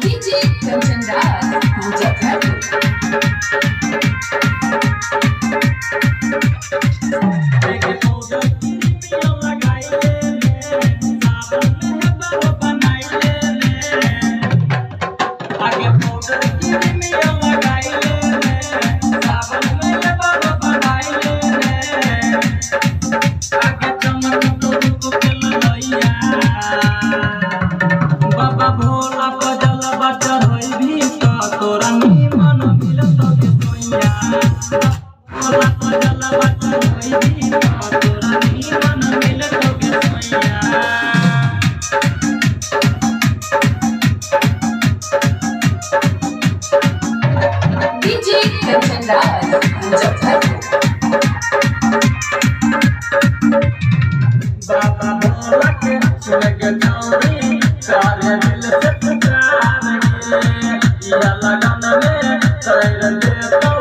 DJ Kanchan Raj, Muzaffarpur. बाबा भोला बजल बचर होई भी तो तोरा निमन मिलत के सोइया भोला बजल बचर होई भी तो तोरा निमन मिलत के सोइया DJ Kanchan Raj, Muzaffarpur. बाबा भोला के सुन के चौरी सारे दिल से पुकार के या लगन में कर दे तो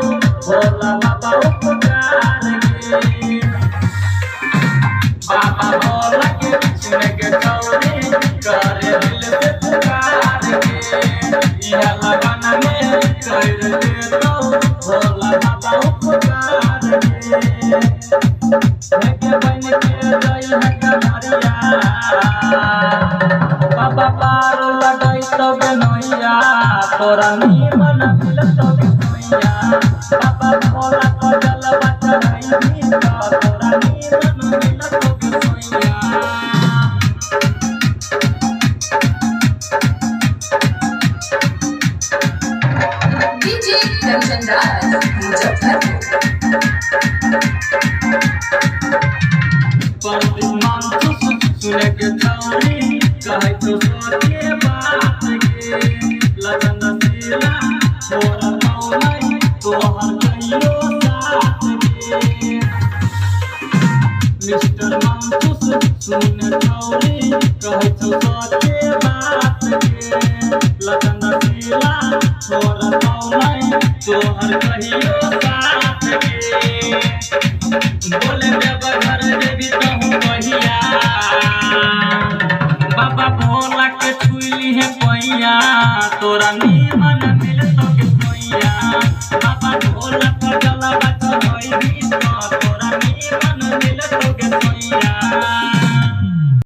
भोला बाबा उपकार के बाबा भोला के सुन के चौरी करे दिल से पुकार के या लगन में कर दे तो भोला बाबा उपकार के बन के जय कमरिया बाबा पार लगई तब नैया तोरा निमन मिलत के सोइया बाबा भोला बजल बचरई तोरा निमन मिलत के सोइया DJ Kanchan Raj, Muzaffarpur. Parman सुन के चौरी कहे तो सोचे बात के लगन दिला तोरा नौलाई तोहर कहियो साथ के मिस्टर मानसूस सुन चौरी कहे तो सोचे बात के लगन दिला तोरा नौलाई तोहर कहियो साथ के बोले देव घर देवी कहूँ कहिया बाबा भोला के छुईली है पैया तोरा निमन मिलत के सोइया बाबा भोला का जला बचर होई भी तो तोरा निमन मिलत के सोइया।